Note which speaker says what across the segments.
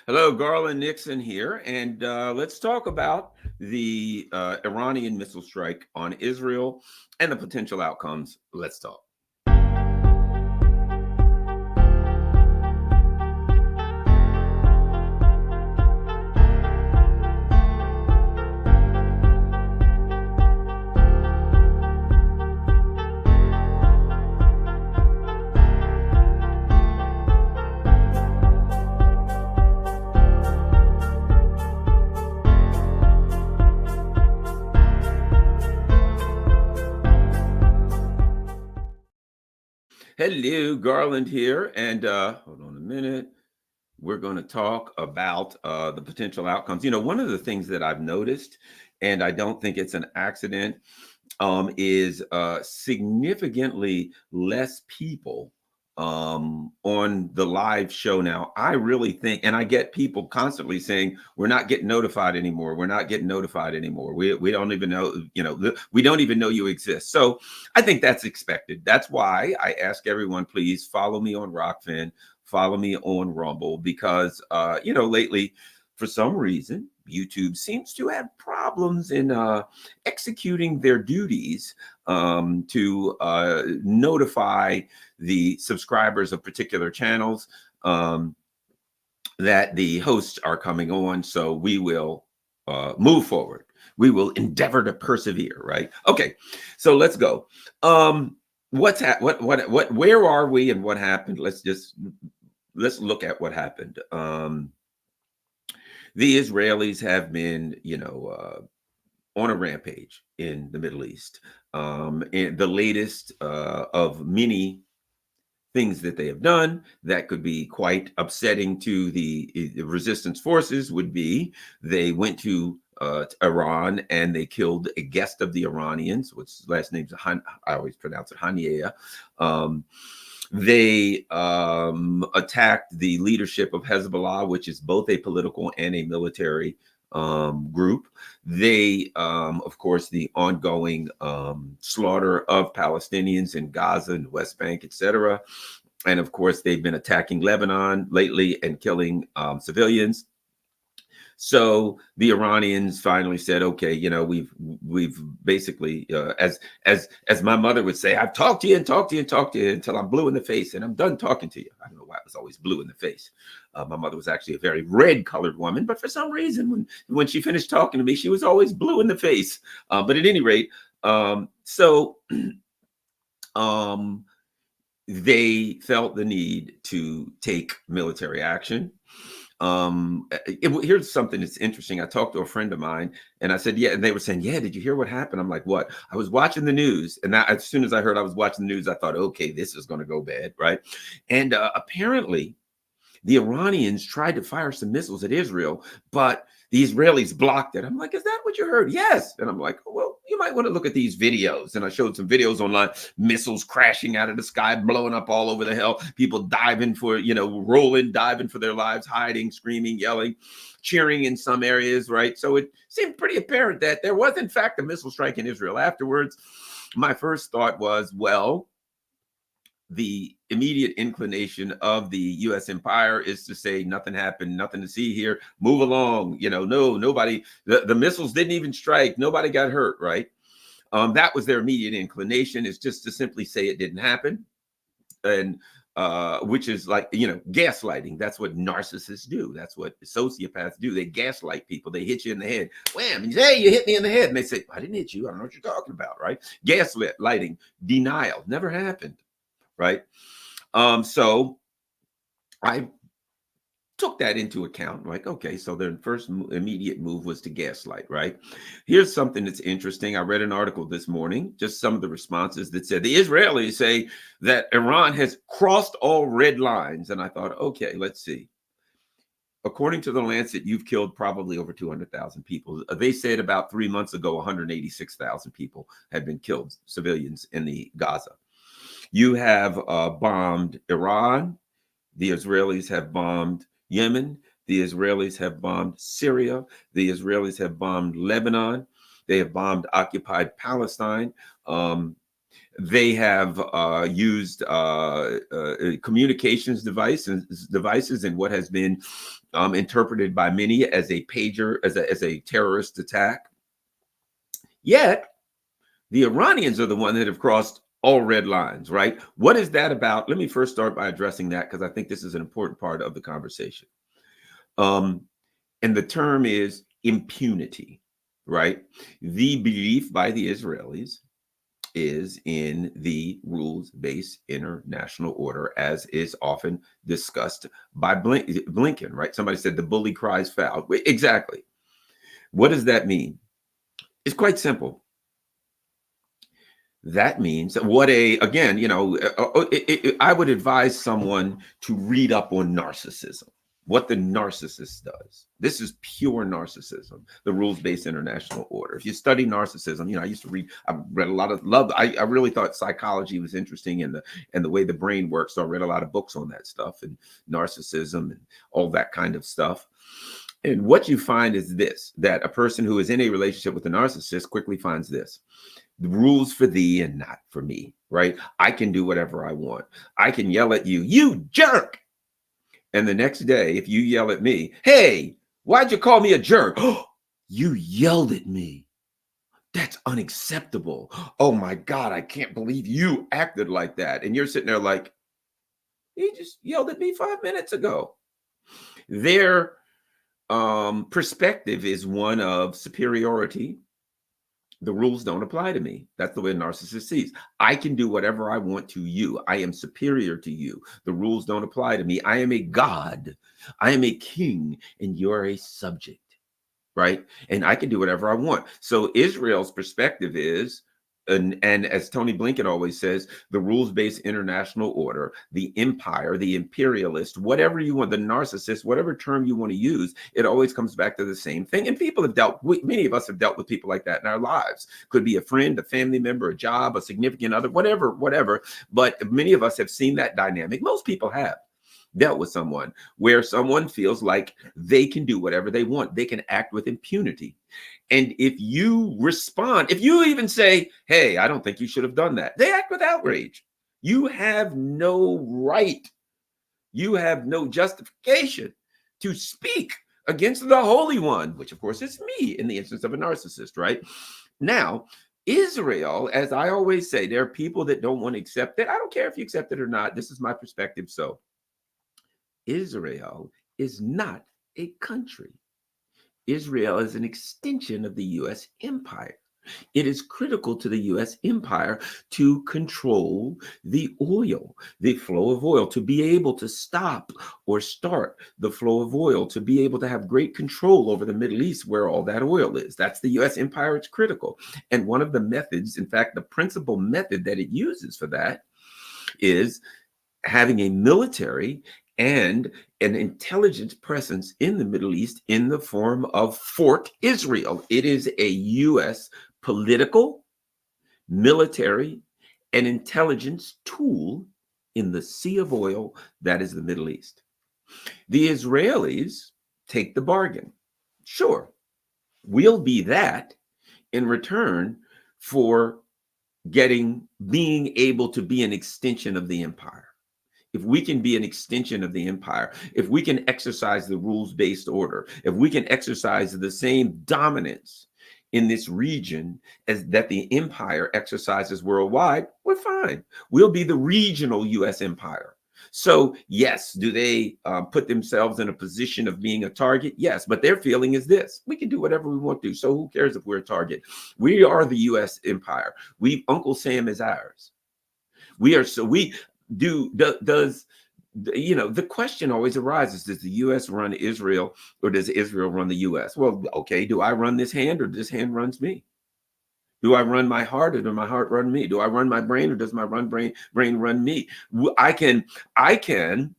Speaker 1: Hello, Garland Nixon here, and let's talk about the Iranian missile strike on Israel and the potential outcomes. Let's talk. Hello, Garland here, and hold on a minute. We're going to talk about the potential outcomes. One of the things that I've noticed, and I don't think it's an accident, is significantly less people on the live show now. I really think, and I get people constantly saying, "We're not getting notified anymore. We're not getting notified anymore. We don't even know, we don't even know you exist." So I think that's expected. That's why I ask everyone, please follow me on Rockfin, follow me on Rumble, because lately, for some reason, YouTube seems to have problems in executing their duties to notify the subscribers of particular channels that the hosts are coming on. So we will move forward. We will endeavor to persevere, right? Okay, so let's go. Where are we and what happened? Let's look at what happened. The Israelis have been, on a rampage in the Middle East. And the latest of many things that they have done that could be quite upsetting to the resistance forces would be they went to Iran and they killed a guest of the Iranians, which last name's I always pronounce it Haniyeh. They attacked the leadership of Hezbollah, which is both a political and a military group. They, of course, the ongoing slaughter of Palestinians in Gaza and West Bank, etc. And of course, they've been attacking Lebanon lately and killing civilians. So the Iranians finally said, "Okay, we've basically, as my mother would say, I've talked to you and talked to you and talked to you until I'm blue in the face, and I'm done talking to you." I don't know why I was always blue in the face. My mother was actually a very red-colored woman, but for some reason, when she finished talking to me, she was always blue in the face. But at any rate, so they felt the need to take military action. Here's something that's interesting. I talked to a friend of mine and I said, "Yeah," and they were saying, "Yeah, did you hear what happened?" I'm like, "What?" I was watching the news, and as soon as I heard I was watching the news, I thought, "Okay, this is going to go bad," right? And apparently the Iranians tried to fire some missiles at Israel, but the Israelis blocked it. I'm like, "Is that what you heard?" "Yes." And I'm like, "Well, you might want to look at these videos." And I showed some videos online, missiles crashing out of the sky, blowing up all over the hell, people diving for, rolling, diving for their lives, hiding, screaming, yelling, cheering in some areas, right? So it seemed pretty apparent that there was, in fact, a missile strike in Israel. Afterwards, my first thought was, well, the immediate inclination of the U.S. empire is to say nothing happened, nothing to see here, move along. No, nobody, the missiles didn't even strike, nobody got hurt, right? That was their immediate inclination, is just to simply say it didn't happen. And which is like, gaslighting. That's what narcissists do. That's what sociopaths do. They gaslight people. They hit you in the head. Wham! And you say, "Hey, you hit me in the head." And they say, "I didn't hit you. I don't know what you're talking about," right? Gaslighting, denial, never happened, right? So I took that into account. Like, okay, so their first immediate move was to gaslight, right? Here's something that's interesting. I read an article this morning, just some of the responses that said the Israelis say that Iran has crossed all red lines. And I thought, okay, let's see. According to the Lancet, you've killed probably over 200,000 people. They said about 3 months ago, 186,000 people had been killed, civilians in the Gaza. You have bombed Iran. The Israelis have bombed Yemen. The Israelis have bombed Syria. The Israelis have bombed Lebanon. They have bombed occupied Palestine. They have used communications devices in what has been interpreted by many as a pager, as a terrorist attack. Yet the Iranians are the one that have crossed all red lines, right? What is that about? Let me first start by addressing that, because I think this is an important part of the conversation. Um, and the term is impunity, right? The belief by the Israelis is in the rules-based international order, as is often discussed by Blinken, right? Somebody said the bully cries foul. Exactly. What does that mean? It's quite simple. That means again, I would advise someone to read up on narcissism, what the narcissist does. This is pure narcissism, the rules-based international order. If you study narcissism, I read a lot of love. I really thought psychology was interesting, and the way the brain works. So I read a lot of books on that stuff and narcissism and all that kind of stuff. And what you find is this, that a person who is in a relationship with a narcissist quickly finds this: the rules for thee and not for me, right? I can do whatever I want. I can yell at you, you jerk. And the next day, if you yell at me, hey, why'd you call me a jerk? Oh, you yelled at me. That's unacceptable. Oh my God, I can't believe you acted like that. And you're sitting there like, he just yelled at me 5 minutes ago. Their perspective is one of superiority. The rules don't apply to me. That's the way a narcissist sees. I can do whatever I want to you. I am superior to you. The rules don't apply to me. I am a god. I am a king, and you're a subject, right? And I can do whatever I want. So Israel's perspective is, and as Tony Blinken always says, the rules-based international order, the empire, the imperialist, whatever you want, the narcissist, whatever term you want to use, it always comes back to the same thing. And people have many of us have dealt with people like that in our lives. Could be a friend, a family member, a job, a significant other, whatever. But many of us have seen that dynamic. Most people have dealt with someone where someone feels like they can do whatever they want. They can act with impunity. And if you respond, if you even say, hey, I don't think you should have done that, they act with outrage. You have no right. You have no justification to speak against the Holy One, which of course is me in the instance of a narcissist, right? Now, Israel, as I always say, there are people that don't want to accept it. I don't care if you accept it or not. This is my perspective. So Israel is not a country. Israel is an extension of the U.S. empire. It is critical to the U.S. empire to control the oil, the flow of oil, to be able to stop or start the flow of oil, to be able to have great control over the Middle East where all that oil is. That's the U.S. empire. It's critical. And one of the methods, in fact, the principal method that it uses for that is having a military and an intelligence presence in the Middle East in the form of Fort Israel. It is a U.S. political, military, and intelligence tool in the sea of oil that is the Middle East. The Israelis take the bargain. Sure, we'll be that in return for being able to be an extension of the empire. If we can be an extension of the empire, if we can exercise the rules-based order, if we can exercise the same dominance in this region as that the empire exercises worldwide, we're fine. We'll be the regional U.S. empire. So yes, do they put themselves in a position of being a target? Yes, but their feeling is this: we can do whatever we want to. So who cares if we're a target? We are the U.S. empire. Uncle Sam is ours. Does the question always arises: does the U.S. run Israel, or does Israel run the U.S.? Well, okay, do I run this hand, or this hand runs me? Do I run my heart, or does my heart run me? Do I run my brain, or does my brain run me? I can,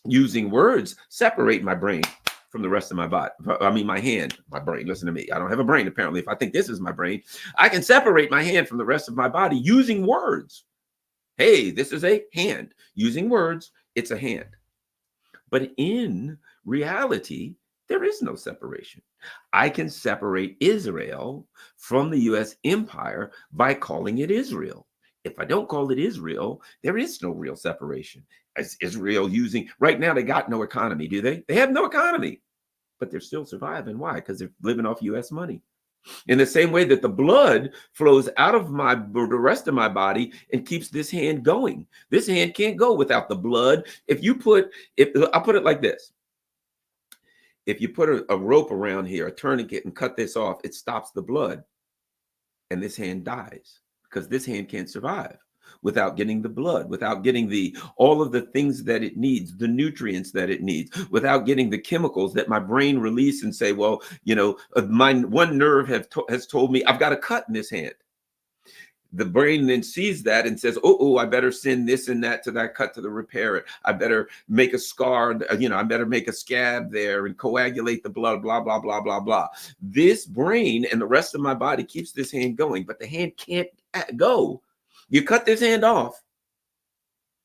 Speaker 1: using words, separate my brain from the rest of my body. I mean, my hand, my brain. Listen to me. I don't have a brain, apparently. If I think this is my brain, I can separate my hand from the rest of my body using words. Hey, this is a hand. Using words, it's a hand. But in reality, there is no separation. I can separate Israel from the U.S. empire by calling it Israel. If I don't call it Israel, there is no real separation. Is Israel using right now? They got no economy, do they? They have no economy, but they're still surviving. Why? Because they're living off U.S. money. In the same way that the blood flows out of the rest of my body and keeps this hand going. This hand can't go without the blood. If I'll put it like this. If you put a rope around here, a tourniquet, and cut this off, it stops the blood and this hand dies because this hand can't survive without getting the blood, without getting all of the things that it needs, the nutrients that it needs, without getting the chemicals that my brain release and say, well, my one nerve has told me I've got a cut in this hand. The brain then sees that and says, oh, I better send this and that to that cut to repair it. I better make a scar, I better make a scab there and coagulate the blood, blah, blah, blah, blah, blah. This brain and the rest of my body keeps this hand going, but the hand can't go. You cut this hand off,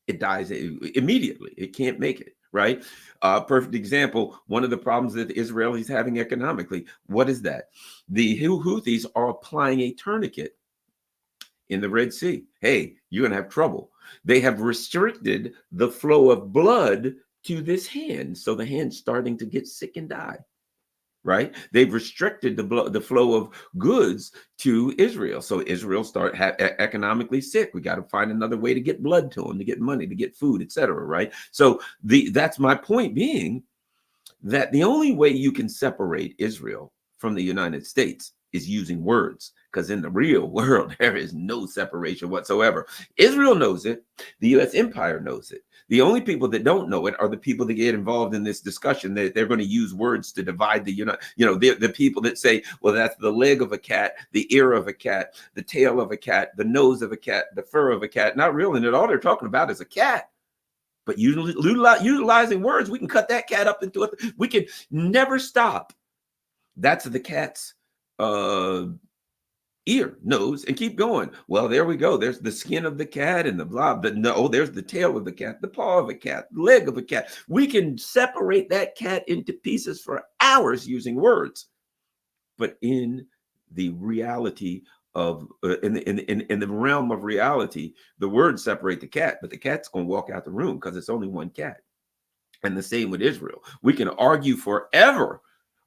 Speaker 1: it dies immediately. It can't make it, right? Perfect example, one of the problems that the Israelis having economically, what is that? The Houthis are applying a tourniquet in the Red Sea. Hey, you're gonna have trouble. They have restricted the flow of blood to this hand, so the hand's starting to get sick and die. Right? They've restricted the flow of goods to Israel, so Israel start economically sick. We got to find another way to get blood to them, to get money, to get food, etc. Right? So that's my point being that the only way you can separate Israel from the United States is using words, because in the real world, there is no separation whatsoever. Israel knows it. The U.S. empire knows it. The only people that don't know it are the people that get involved in this discussion. They're going to use words to divide the people that say, well, that's the leg of a cat, the ear of a cat, the tail of a cat, the nose of a cat, the fur of a cat. Not realizing that all they're talking about is a cat. But utilizing words, we can cut that cat up into we can never stop. That's the cat's ear, nose, and keep going. Well, there we go. There's the skin of the cat and the blah. But no, there's the tail of the cat, the paw of a cat, the leg of a cat. We can separate that cat into pieces for hours using words. But in the reality of in the realm of reality, the words separate the cat, but the cat's going to walk out the room because it's only one cat. And the same with Israel. We can argue forever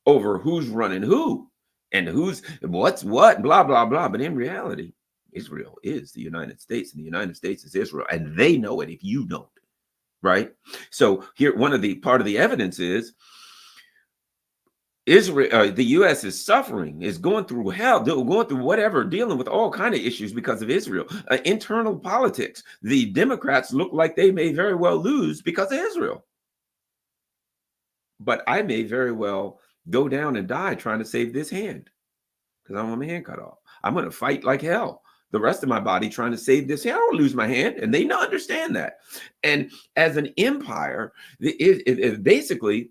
Speaker 1: over who's running who and who's what's what, blah, blah, blah. But in reality, Israel is the United States and the United States is Israel. And they know it if you don't, right? So here, part of the evidence is Israel, the U.S. is suffering, is going through hell, going through whatever, dealing with all kinds of issues because of Israel. Internal politics. The Democrats look like they may very well lose because of Israel. But I may very well go down and die trying to save this hand because I want my hand cut off. I'm going to fight like hell the rest of my body trying to save this hand. I don't lose my hand, and they don't understand that. And as an empire, it basically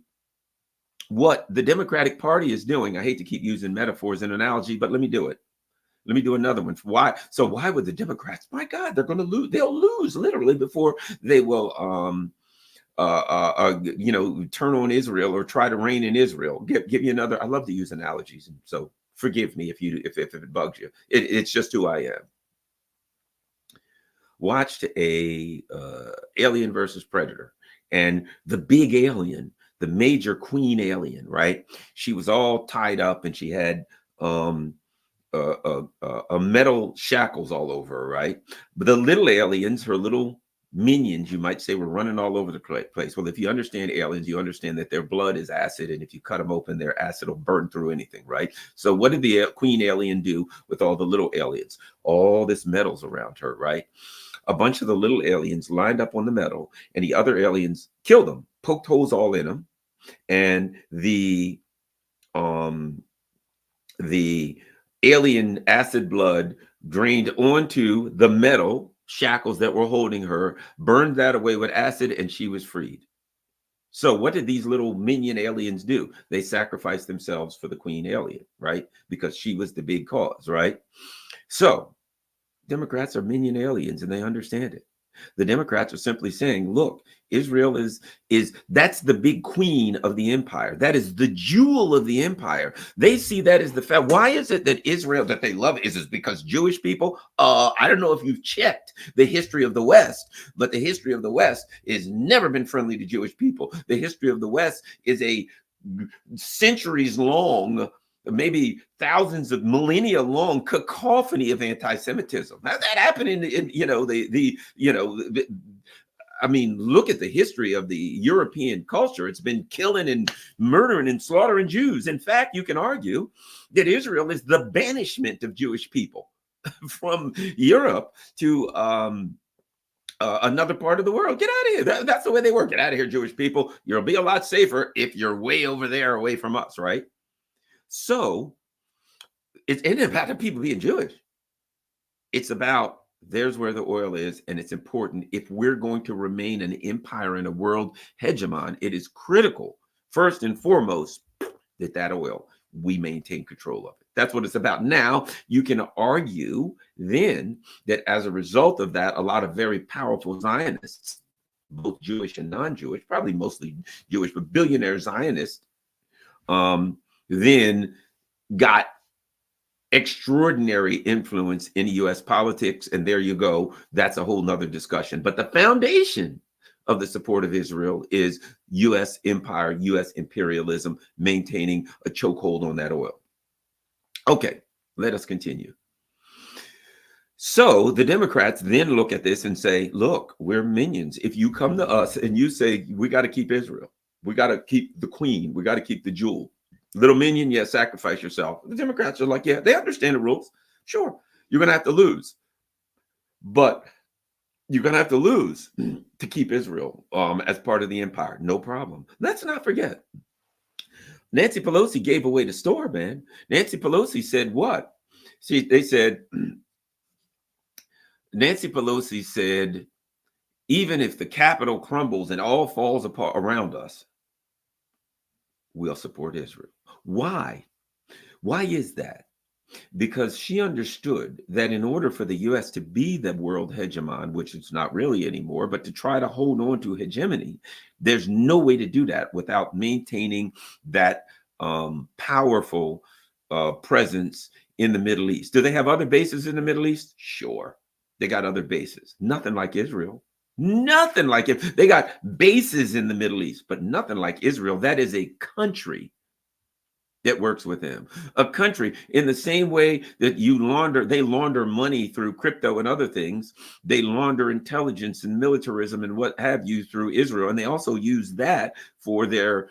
Speaker 1: what the Democratic Party is doing. I hate to keep using metaphors and analogy, but let me do it. Let me do another one. Why? So why would the Democrats? My God, they're going to lose. They'll lose literally before they will turn on Israel or try to reign in Israel. Give you another. I love to use analogies, and so forgive me if it bugs you. It's just who I am. Watched Alien versus Predator, and the big alien, the major queen alien, right? She was all tied up, and she had metal shackles all over her, right? But the little aliens, her little minions, you might say, were running all over the place. Well, if you understand aliens, you understand that their blood is acid, and if you cut them open, their acid will burn through anything, right? So what did the queen alien do with all the little aliens? All this metal's around her, right? A bunch of the little aliens lined up on the metal, and the other aliens killed them, poked holes all in them, and the alien acid blood drained onto the metal shackles that were holding her, burned that away with acid, and she was freed. So what did these little minion aliens do? They sacrificed themselves for the queen alien, right? Because she was the big cause, right? So Democrats are minion aliens, and they understand it. The Democrats are simply saying, look, Israel is that's the big queen of the empire. That is the jewel of the empire. They see that as the fact. Why is it that Israel that they love is it because Jewish people? I don't know if you've checked the history of the West, but the history of the West has never been friendly to Jewish people. The history of the West is a centuries long, maybe thousands of millennia long cacophony of anti-Semitism. Now, that happened in I mean, look at the history of the European culture. It's been killing and murdering and slaughtering Jews. In fact, you can argue that Israel is the banishment of Jewish people from Europe to another part of the world. Get out of here. That's the way they work. Get out of here, Jewish people. You'll be a lot safer if you're way over there away from us, right? So it's ain't about the people being Jewish. It's about there's where the oil is, and it's important. If we're going to remain an empire and a world hegemon, it is critical, first and foremost, that oil, we maintain control of it. That's what it's about. Now, you can argue then that as a result of that, a lot of very powerful Zionists, both Jewish and non-Jewish, probably mostly Jewish, but billionaire Zionists, then got extraordinary influence in U.S. politics. And there you go. That's a whole nother discussion. But the foundation of the support of Israel is U.S. empire, U.S. imperialism, maintaining a chokehold on that oil. Okay, let us continue. So the Democrats then look at this and say, look, we're minions. If you come to us and you say, we got to keep Israel, we got to keep the queen, we got to keep the jewel. Little minion, yeah, sacrifice yourself. The Democrats are like, yeah, they understand the rules. Sure, you're going to have to lose. But you're going to have to lose to keep Israel as part of the empire. No problem. Let's not forget. Nancy Pelosi gave away the store, man. Nancy Pelosi said what? They said, Nancy Pelosi said, even if the Capitol crumbles and all falls apart around us, we'll support Israel. Why? Why is that? Because she understood that in order for the U.S. to be the world hegemon, which it's not really anymore, but to try to hold on to hegemony, there's no way to do that without maintaining that powerful presence in the Middle East. Do they have other bases in the Middle East? Sure. They got other bases. Nothing like Israel. Nothing like it. They got bases in the Middle East, but nothing like Israel. That is a country that works with them. A country in the same way that they launder money through crypto and other things. They launder intelligence and militarism and what have you through Israel. And they also use that for their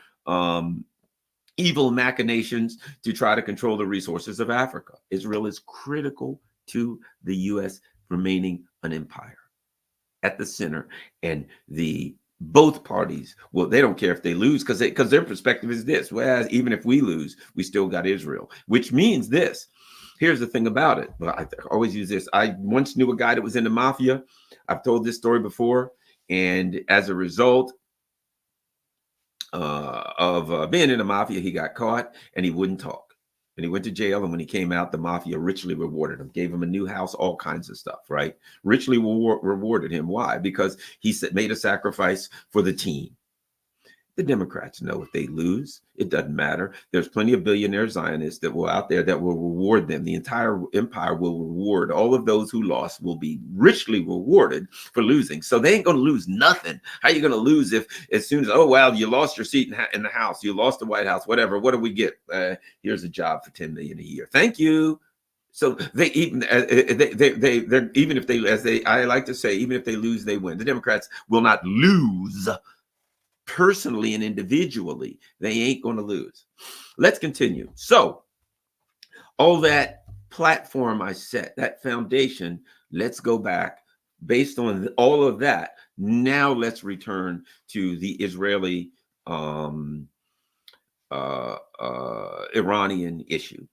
Speaker 1: evil machinations to try to control the resources of Africa. Israel is critical to the U.S. remaining an empire at the center, and both parties, well, they don't care if they lose because their perspective is this: well, even if we lose, we still got Israel, which means this. Here's the thing about it. Well, I always use this. I once knew a guy that was in the mafia. I've told this story before, and as a result of being in the mafia, he got caught and he wouldn't talk. And he went to jail, and when he came out, the mafia richly rewarded him, gave him a new house, all kinds of stuff, right? Richly rewarded him. Why? Because he made a sacrifice for the team. The Democrats know if they lose, it doesn't matter. There's plenty of billionaire Zionists that will out there that will reward them. The entire empire will reward. All of those who lost will be richly rewarded for losing. So they ain't going to lose nothing. How are you going to lose if as soon as, oh, well, you lost your seat in the House, you lost the White House, whatever. What do we get? Here's a job for $10 million a year. Thank you. So they even even if they I like to say, even if they lose, they win. The Democrats will not lose. Personally and individually, they ain't going to lose. Let's continue. So all that platform I set, that foundation, let's go back based on all of that. Now let's return to the Israeli Iranian issue.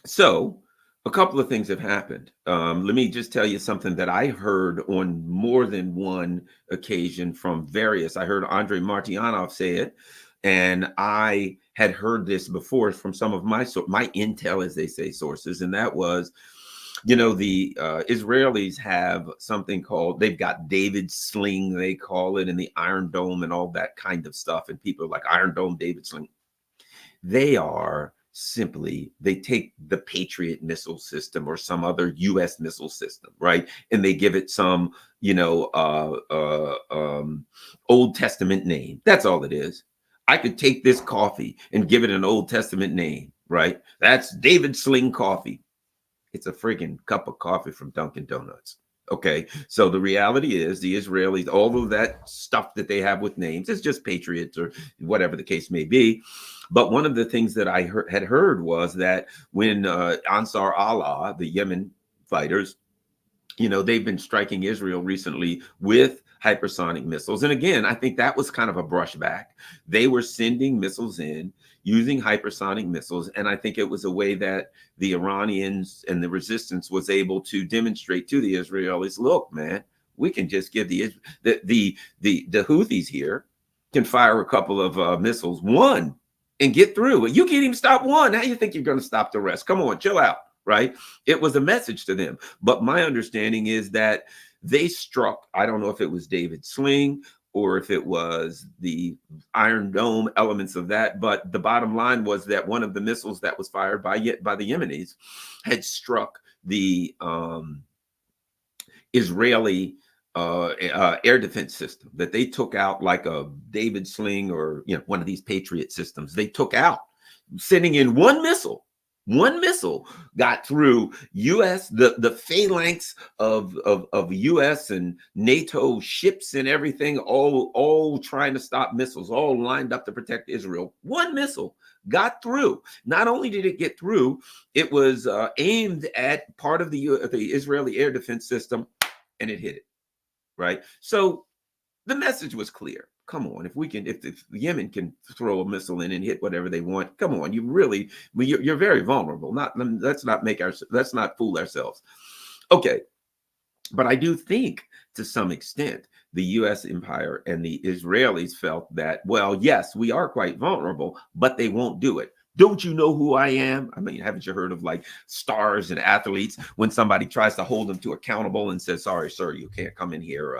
Speaker 1: So a couple of things have happened. Let me just tell you something that I heard on more than one occasion from various. I heard Andrei Martyanov say it, and I had heard this before from some of my intel, as they say, sources, and that was You know, the Israelis have something called, they've got David Sling, they call it, and the Iron Dome and all that kind of stuff. And people are like, Iron Dome, David Sling. They are simply, they take the Patriot missile system or some other US missile system, right? And they give it some, you know, Old Testament name. That's all it is. I could take this coffee and give it an Old Testament name, right? That's David Sling coffee. It's a freaking cup of coffee from Dunkin' Donuts. Okay. So the reality is the Israelis, all of that stuff that they have with names, it's just patriots or whatever the case may be. But one of the things that I had heard was that when Ansar Allah, the Yemen fighters, you know, they've been striking Israel recently with hypersonic missiles. And again, I think that was kind of a brushback. They were sending missiles in using hypersonic missiles. And I think it was a way that the Iranians and the resistance was able to demonstrate to the Israelis, look, man, we can just give the Houthis here can fire a couple of missiles, one, and get through. You can't even stop one. How do you think you're going to stop the rest? Come on, chill out. Right? It was a message to them. But my understanding is that they struck, I don't know if it was David Sling or if it was the Iron Dome elements of that, but the bottom line was that one of the missiles that was fired by the Yemenis had struck the Israeli air defense system that they took out, like a David Sling or, you know, one of these Patriot systems. They took out, sending in one missile. One missile got through U.S. the phalanx of U.S. and NATO ships and everything, all trying to stop missiles, all lined up to protect Israel. One missile got through. Not only did it get through, it was aimed at part of the Israeli air defense system, and it hit it. Right. So the message was clear. Come on, if Yemen can throw a missile in and hit whatever they want, come on, you're very vulnerable. Let's not fool ourselves. Okay, but I do think to some extent the U.S. empire and the Israelis felt that, well, yes, we are quite vulnerable, but they won't do it. Don't you know who I am? I mean, haven't you heard of like stars and athletes when somebody tries to hold them to accountable and says, sorry, sir, you can't come in here.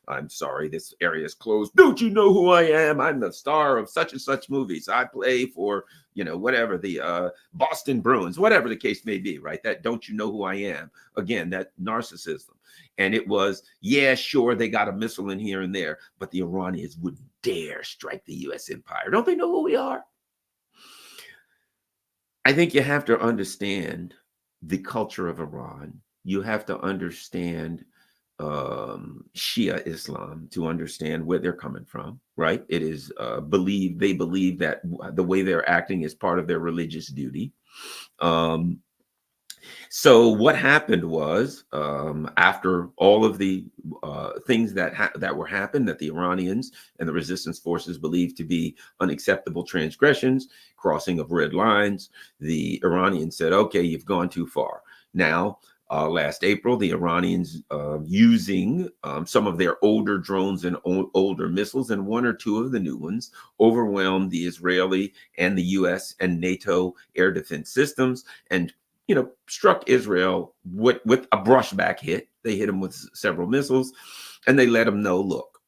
Speaker 1: I'm sorry, this area is closed. Don't you know who I am? I'm the star of such and such movies. I play for, you know, whatever, the Boston Bruins, whatever the case may be, right? That don't you know who I am? Again, that narcissism. And it was, yeah, sure, they got a missile in here and there, but the Iranians wouldn't dare strike the U.S. empire. Don't they know who we are? I think you have to understand the culture of Iran. You have to understand Shia Islam to understand where they're coming from, right? It is they believe that the way they're acting is part of their religious duty. So what happened was, after all of the things that were happened, that the Iranians and the resistance forces believed to be unacceptable transgressions, crossing of red lines, the Iranians said, okay, you've gone too far. Now, last April, the Iranians, using some of their older drones and older missiles and one or two of the new ones, overwhelmed the Israeli and the U.S. and NATO air defense systems and, you know, struck Israel with a brushback hit. They hit them with several missiles, and they let them know, look,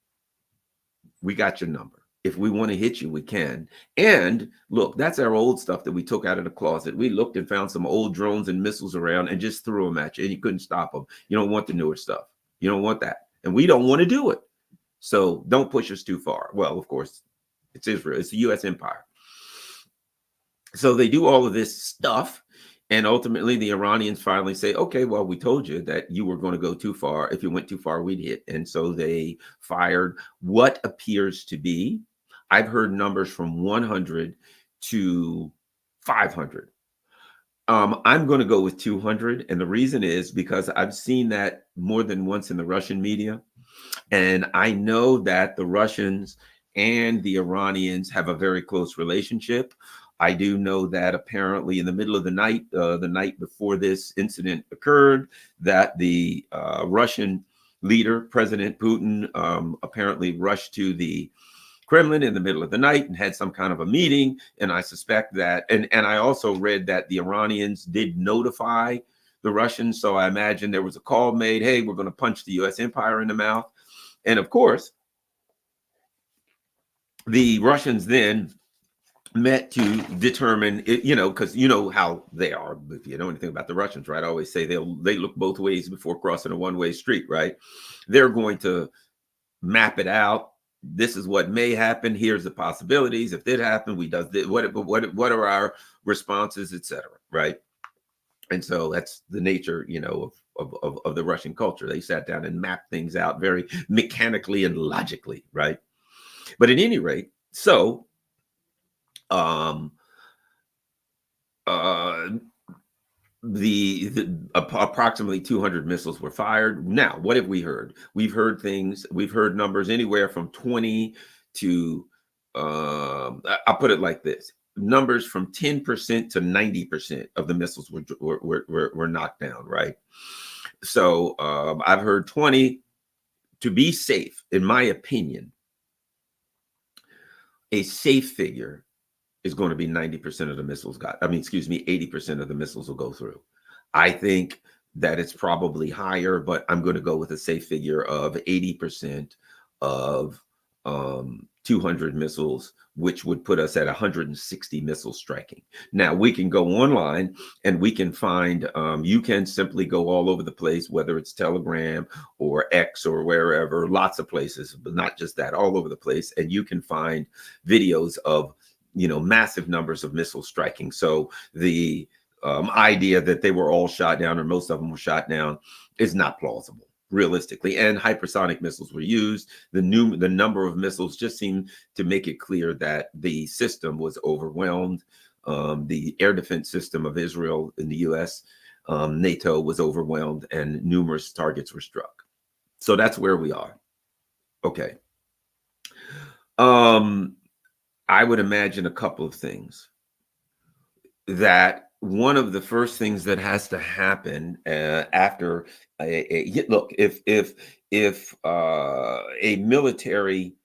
Speaker 1: we got your number. If we want to hit you, we can. And look, that's our old stuff that we took out of the closet. We looked and found some old drones and missiles around and just threw them at you, and you couldn't stop them. You don't want the newer stuff. You don't want that. And we don't want to do it. So don't push us too far. Well, of course, it's Israel. It's the U.S. empire. So they do all of this stuff. And ultimately, the Iranians finally say, okay, well, we told you that you were going to go too far. If you went too far, we'd hit. And so they fired what appears to be, I've heard numbers from 100 to 500. I'm going to go with 200. And the reason is because I've seen that more than once in the Russian media. And I know that the Russians and the Iranians have a very close relationship. I do know that apparently in the middle of the night before this incident occurred, that the Russian leader, President Putin, apparently rushed to the Kremlin in the middle of the night and had some kind of a meeting. And I suspect that, and I also read that the Iranians did notify the Russians. So I imagine there was a call made, hey, we're going to punch the US empire in the mouth. And of course, the Russians then met to determine it, because you know how they are. If you know anything about the Russians, right? I always say they look both ways before crossing a one-way street, right? They're going to map it out. This is what may happen. Here's the possibilities. If it happened, we does this. What are our responses, etc. Right? And so that's the nature, of the Russian culture. They sat down and mapped things out very mechanically and logically, right? But at any rate, so um uh approximately 200 missiles were fired. Now, what have we heard? We've heard numbers anywhere from 20 to I'll put it like this: numbers from 10% to 90% of the missiles were knocked down, right? So I've heard 20. To be safe, in my opinion, a safe figure is going to be 90% of the missiles 80% of the missiles will go through. I think that it's probably higher, but I'm going to go with a safe figure of 80% of 200 missiles, which would put us at 160 missiles striking. Now, we can go online and we can find, you can simply go all over the place, whether it's Telegram or X or wherever, lots of places, but not just that, all over the place. And you can find videos of massive numbers of missiles striking. So the idea that they were all shot down or most of them were shot down is not plausible, realistically. And hypersonic missiles were used. The number of missiles just seemed to make it clear that the system was overwhelmed. The air defense system of Israel in the US, NATO was overwhelmed, and numerous targets were struck. So that's where we are. Okay. I would imagine a couple of things. That one of the first things that has to happen after look, if a military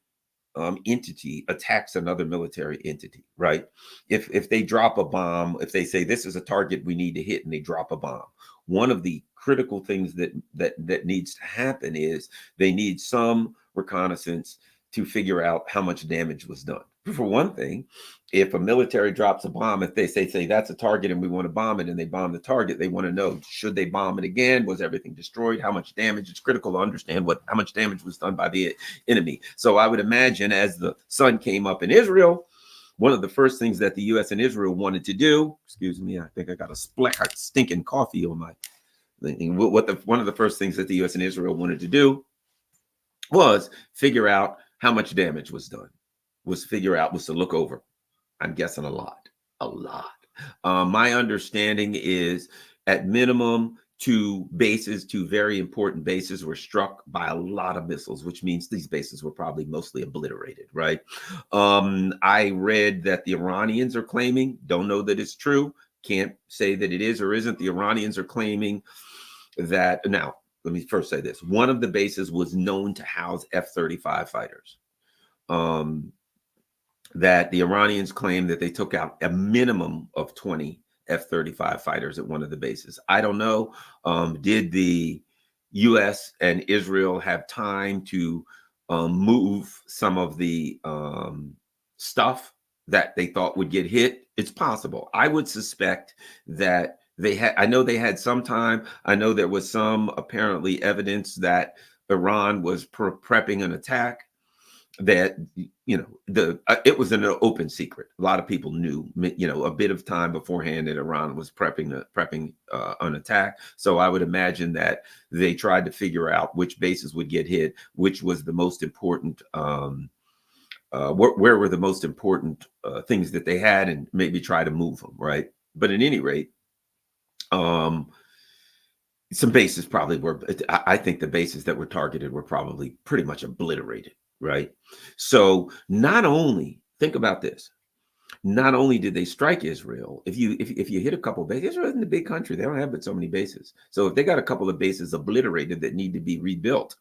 Speaker 1: entity attacks another military entity, right? If they drop a bomb, if they say this is a target we need to hit, and they drop a bomb, one of the critical things that needs to happen is they need some reconnaissance to figure out how much damage was done. For one thing, if a military drops a bomb, if they say that's a target and we want to bomb it, and they bomb the target, they want to know, should they bomb it again? Was everything destroyed? How much damage? It's critical to understand how much damage was done by the enemy. So I would imagine as the sun came up in Israel, one of the first things that the U.S. and Israel wanted to do, excuse me, I think I got a stinking coffee on my thing. One of the first things that the U.S. and Israel wanted to do was figure out how much damage was done. Was to look over. I'm guessing a lot. My understanding is at minimum two very important bases were struck by a lot of missiles, which means these bases were probably mostly obliterated, right? I read that the Iranians are claiming, don't know that it's true, can't say that it is or isn't. The Iranians are claiming that, now, let me first say this. One of the bases was known to house F-35 fighters. That the Iranians claim that they took out a minimum of 20 F-35 fighters at one of the bases. I don't know. Did the U.S. and Israel have time to move some of the stuff that they thought would get hit? It's possible. I would suspect that I know they had some time. I know there was some apparently evidence that Iran was prepping an attack. That it was an open secret. A lot of people knew, a bit of time beforehand that Iran was prepping an attack. So I would imagine that they tried to figure out which bases would get hit, which was the most important, where were the most important things that they had, and maybe try to move them, right? But at any rate, some bases probably were. I think the bases that were targeted were probably pretty much obliterated. Right. So not only, think about this, not only did they strike Israel, if you hit a couple of bases, Israel isn't a big country. They don't have but so many bases. So if they got a couple of bases obliterated that need to be rebuilt,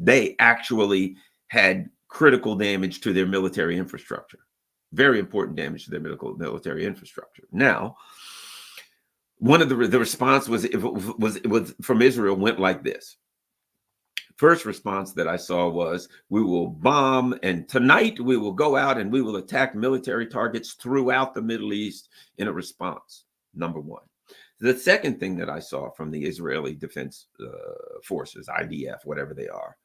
Speaker 1: they actually had critical damage to their military infrastructure. Very important damage to their military infrastructure. Now, one of the response was, it was from Israel, went like this. First response that I saw was, we will bomb, and tonight we will go out and we will attack military targets throughout the Middle East in a response. Number one. The second thing that I saw from the Israeli Defense Forces, IDF, whatever they are,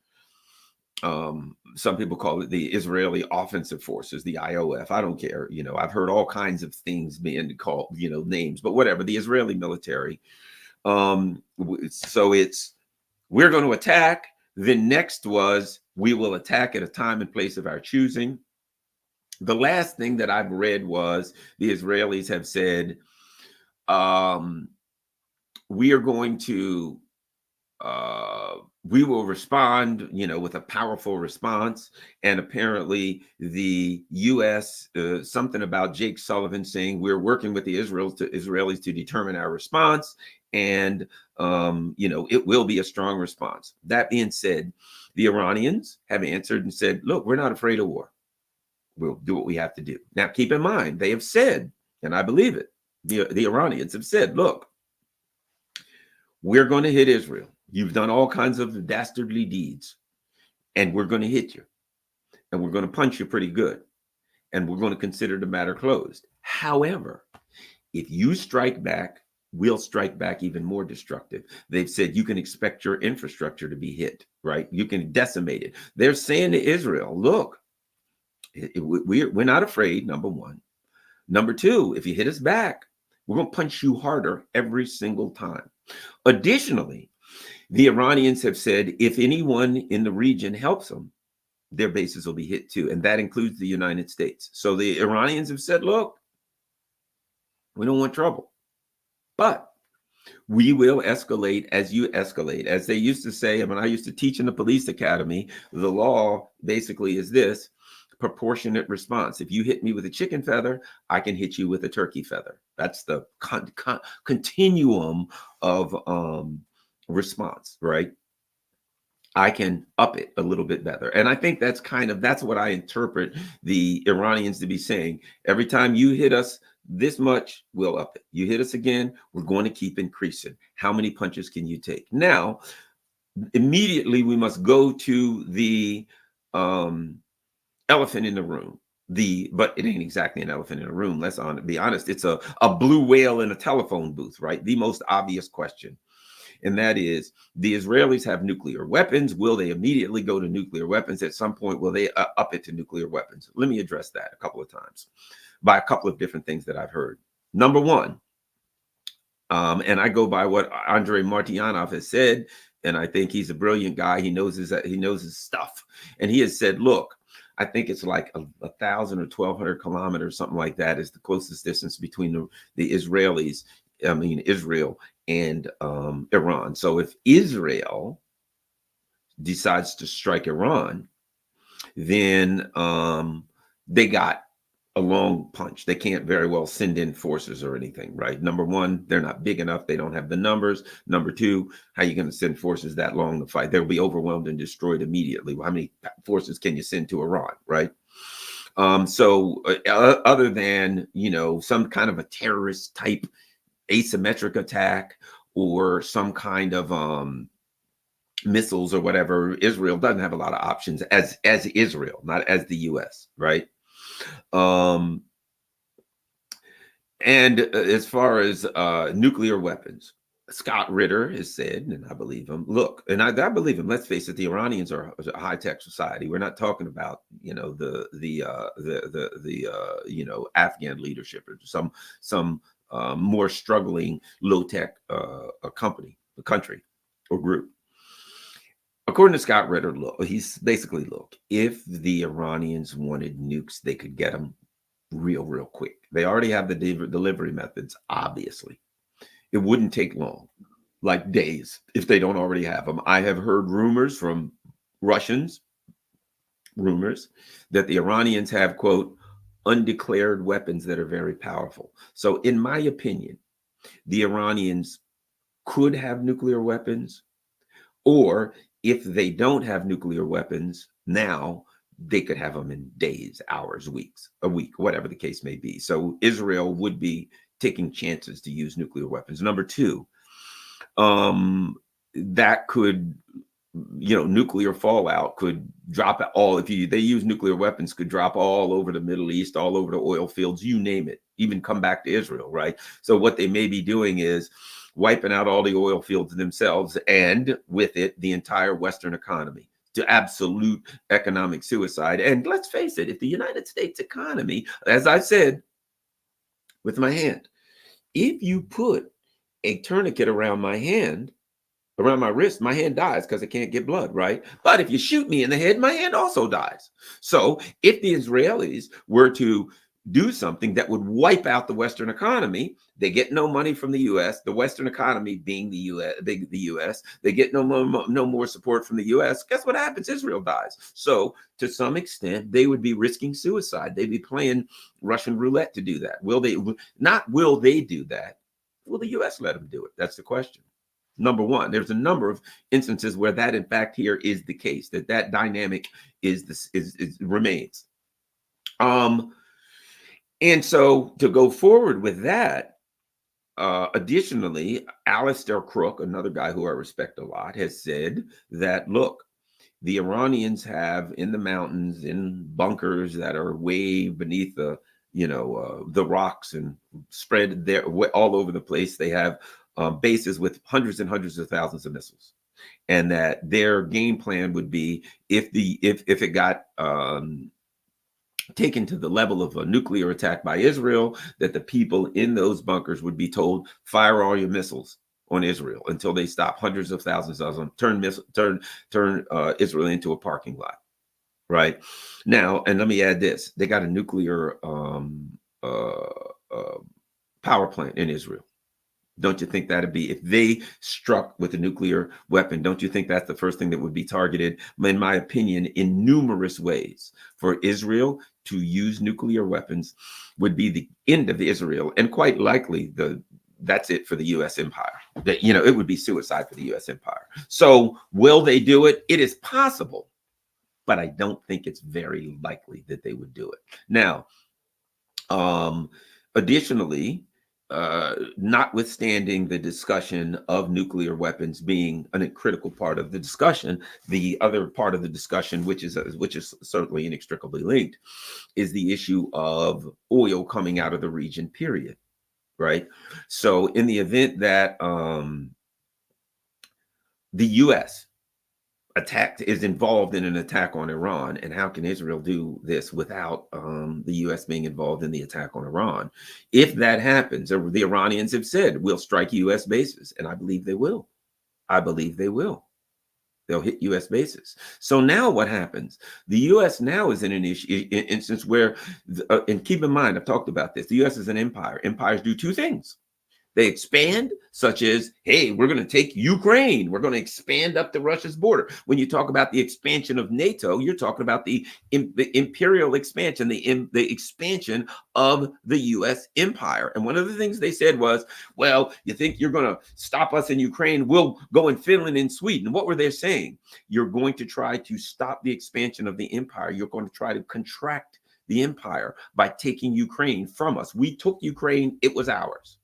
Speaker 1: some people call it the Israeli Offensive Forces, the IOF. I don't care. I've heard all kinds of things being called, names, but whatever. The Israeli military. So it's, we're going to attack. The next was, we will attack at a time and place of our choosing. The last thing that I've read was, the Israelis have said, we are going to, we will respond, with a powerful response. And apparently the U.S., something about Jake Sullivan saying, we're working with the Israelis to determine our response. And, it will be a strong response. That being said, the Iranians have answered and said, look, we're not afraid of war. We'll do what we have to do. Now, keep in mind, they have said, and I believe it, the Iranians have said, look, we're going to hit Israel. You've done all kinds of dastardly deeds, and we're going to hit you, and we're going to punch you pretty good, and we're going to consider the matter closed. However, if you strike back, we'll strike back even more destructive. They've said you can expect your infrastructure to be hit, right? You can decimate it. They're saying to Israel, look, we're not afraid, number one. Number two, if you hit us back, we're going to punch you harder every single time. Additionally, the Iranians have said if anyone in the region helps them, their bases will be hit too. And that includes the United States. So the Iranians have said, look, we don't want trouble, but we will escalate as you escalate. As they used to say, when I used to teach in the police academy, the law basically is this: proportionate response. If you hit me with a chicken feather, I can hit you with a turkey feather. That's the continuum of response, right? I can up it a little bit better. And I think that's what I interpret the Iranians to be saying. Every time you hit us this much, we'll up it. You hit us again, we're going to keep increasing. How many punches can you take? Now, immediately we must go to the elephant in the room. But it ain't exactly an elephant in a room. Let's be honest. It's a blue whale in a telephone booth, right? The most obvious question. And that is, the Israelis have nuclear weapons. Will they immediately go to nuclear weapons? At some point, will they up it to nuclear weapons? Let me address that a couple of times by a couple of different things that I've heard. Number one, and I go by what Andrei Martyanov has said, and I think he's a brilliant guy. He knows his stuff. And he has said, look, I think it's like 1,000 or 1,200 kilometers, something like that, is the closest distance between the Israelis, Israel and Iran. So if Israel decides to strike Iran, then they got a long punch. They can't very well send in forces or anything, right? Number one, they're not big enough. They don't have the numbers. Number two, how are you going to send forces that long to fight? They'll be overwhelmed and destroyed immediately. How many forces can you send to Iran, right? So other than, some kind of a terrorist type asymmetric attack or some kind of missiles or whatever, Israel doesn't have a lot of options as Israel, not as the US, right? And as far as nuclear weapons, Scott Ritter has said, and I believe him, look, and I believe him, let's face it, the Iranians are a high-tech society. We're not talking about, the Afghan leadership or some more struggling low-tech country or group. According to Scott Ritter, he's basically, if the Iranians wanted nukes, they could get them real quick. They already have the delivery methods, obviously. It wouldn't take long, like days, if they don't already have them. I have heard rumors from Russians, that the Iranians have, quote, undeclared weapons that are very powerful. So in my opinion, the Iranians could have nuclear weapons, or if they don't have nuclear weapons now, they could have them in days, hours, weeks, a week, whatever the case may be. So Israel would be taking chances to use nuclear weapons. Number two, that could, nuclear fallout could drop all, if they use nuclear weapons, could drop all over the Middle East, all over the oil fields, you name it, even come back to Israel, right? So what they may be doing is wiping out all the oil fields themselves, and with it, the entire Western economy, to absolute economic suicide. And let's face it, if the United States economy, as I said with my hand, if you put a tourniquet around my hand, around my wrist, my hand dies because I can't get blood, right? But if you shoot me in the head, my hand also dies. So if the Israelis were to do something that would wipe out the Western economy, they get no money from the U.S. The Western economy being the U.S., they get no more support from the U.S. Guess what happens? Israel dies. So to some extent, they would be risking suicide. They'd be playing Russian roulette to do that. Will they do that? Will the U.S. let them do it? That's the question. Number one, there's a number of instances where that, in fact, here is the case, that dynamic remains. And so to go forward with that, additionally, Alistair Crook, another guy who I respect a lot, has said that, look, the Iranians have in the mountains, in bunkers that are way beneath the rocks and spread there all over the place, they have bases with hundreds and hundreds of thousands of missiles, and that their game plan would be, if it got taken to the level of a nuclear attack by Israel, that the people in those bunkers would be told, fire all your missiles on Israel until they stop hundreds of thousands of them, turn Israel into a parking lot, right? Now, and let me add this, they got a nuclear power plant in Israel. Don't you think that'd be, if they struck with a nuclear weapon, don't you think that's the first thing that would be targeted, in my opinion, in numerous ways? For Israel to use nuclear weapons would be the end of Israel, and quite likely that's it for the U.S. empire. That, it would be suicide for the U.S. empire. So will they do it? It is possible, but I don't think it's very likely that they would do it. Now, additionally, notwithstanding the discussion of nuclear weapons being a critical part of the discussion, the other part of the discussion, which is certainly inextricably linked, is the issue of oil coming out of the region, period. Right? So in the event that the U.S. is involved in an attack on Iran, and how can Israel do this without the U.S. being involved in the attack on Iran? If that happens, the Iranians have said, we'll strike U.S. bases, and I believe they will. They'll hit U.S. bases. So now what happens? The U.S. now is in an instance where, and keep in mind, I've talked about this, the U.S. is an empire. Empires do two things. They expand, such as, hey, we're going to take Ukraine. We're going to expand up to Russia's border. When you talk about the expansion of NATO, you're talking about the imperial expansion, the expansion of the U.S. empire. And one of the things they said was, well, you think you're going to stop us in Ukraine? We'll go in Finland and Sweden. What were they saying? You're going to try to stop the expansion of the empire. You're going to try to contract the empire by taking Ukraine from us. We took Ukraine. It was ours.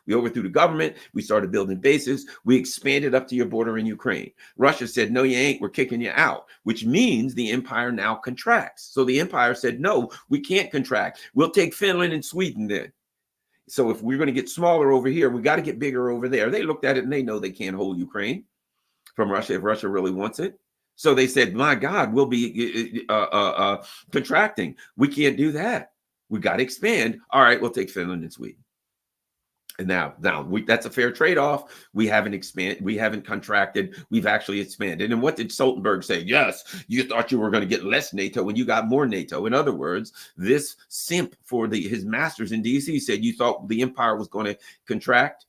Speaker 1: We overthrew the government. We started building bases. We expanded up to your border in Ukraine. Russia said, no, you ain't. We're kicking you out, which means the empire now contracts. So the empire said, no, we can't contract. We'll take Finland and Sweden then. So if we're going to get smaller over here, we got to get bigger over there. They looked at it and they know they can't hold Ukraine from Russia if Russia really wants it. So they said, my God, we'll be contracting. We can't do that. We got to expand. All right, we'll take Finland and Sweden. And now that's a fair trade-off. We haven't contracted. We've actually expanded. And what did Stoltenberg say? Yes, you thought you were going to get less NATO when you got more NATO. In other words, this simp for his masters in DC said, you thought the empire was going to contract?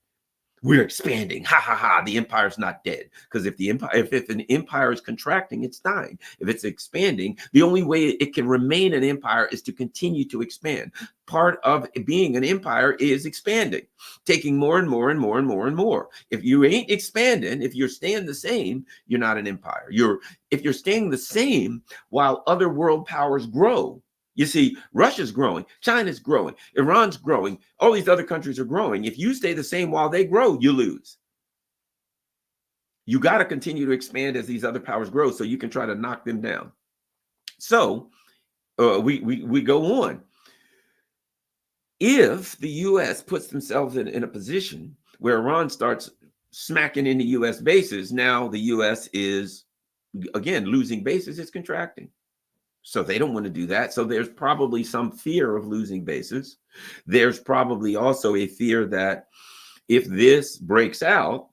Speaker 1: We're expanding. Ha ha ha. The empire's not dead. Because if an empire is contracting, it's dying. If it's expanding, the only way it can remain an empire is to continue to expand. Part of being an empire is expanding, taking more and more and more and more and more. If you ain't expanding, if you're staying the same, you're not an empire. If you're staying the same while other world powers grow, You see, Russia's growing, China's growing, Iran's growing, all these other countries are growing. If you stay the same while they grow, you lose. You got to continue to expand as these other powers grow so you can try to knock them down. So we go on. If the U.S. puts themselves in a position where Iran starts smacking into U.S. bases, now the U.S. is, again, losing bases, it's contracting. So they don't want to do that. So there's probably some fear of losing bases. There's probably also a fear that if this breaks out,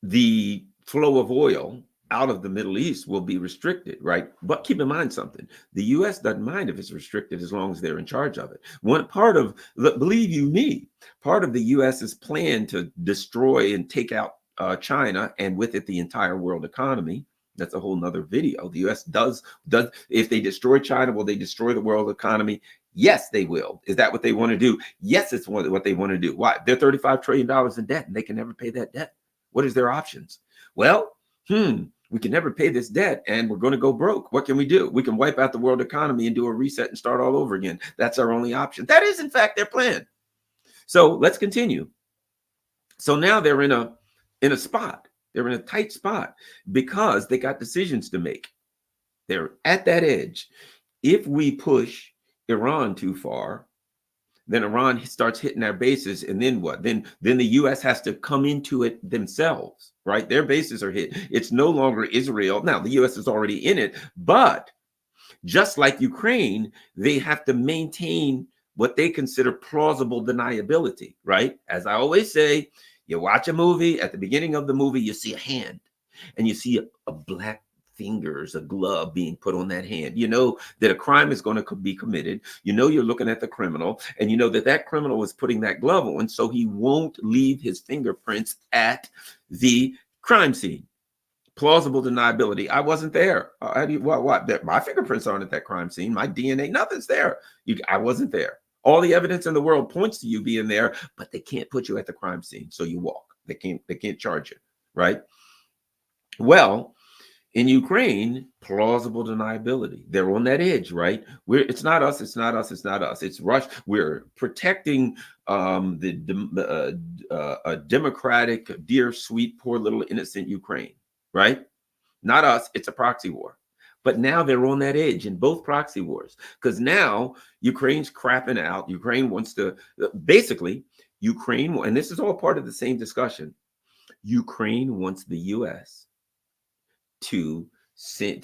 Speaker 1: the flow of oil out of the Middle East will be restricted, right? But keep in mind something. The U.S. doesn't mind if it's restricted as long as they're in charge of it. One part of, believe you me, part of the U.S.'s plan to destroy and take out China, and with it the entire world economy. That's a whole nother video. The U.S. does, if they destroy China, will they destroy the world economy? Yes, they will. Is that what they want to do? Yes, it's what they want to do. Why? They're $35 trillion in debt and they can never pay that debt. What is their options? Well, we can never pay this debt and we're going to go broke. What can we do? We can wipe out the world economy and do a reset and start all over again. That's our only option. That is, in fact, their plan. So let's continue. So now they're in a spot. They're in a tight spot because they got decisions to make. They're at that edge. If we push Iran too far, then Iran starts hitting our bases, and then what? Then the U.S. has to come into it themselves, right? Their bases are hit. It's no longer Israel. Now, the U.S. is already in it, but just like Ukraine, they have to maintain what they consider plausible deniability, right? As I always say, you watch a movie, at the beginning of the movie, you see a hand, and you see a black fingers, a glove being put on that hand. You know that a crime is going to be committed. You know you're looking at the criminal, and you know that criminal is putting that glove on, so he won't leave his fingerprints at the crime scene. Plausible deniability. I wasn't there. What? My fingerprints aren't at that crime scene. My DNA, nothing's there. I wasn't there. All the evidence in the world points to you being there, but they can't put you at the crime scene, so you walk. They can't charge you, right? Well, in Ukraine, plausible deniability. They're on that edge, right? It's not us. It's not us. It's not us. It's Russia. We're protecting a democratic, dear, sweet, poor little innocent Ukraine, right? Not us. It's a proxy war. But now they're on that edge in both proxy wars because now Ukraine's crapping out. Ukraine wants to basically Ukraine, and this is all part of the same discussion. Ukraine wants the U.S. to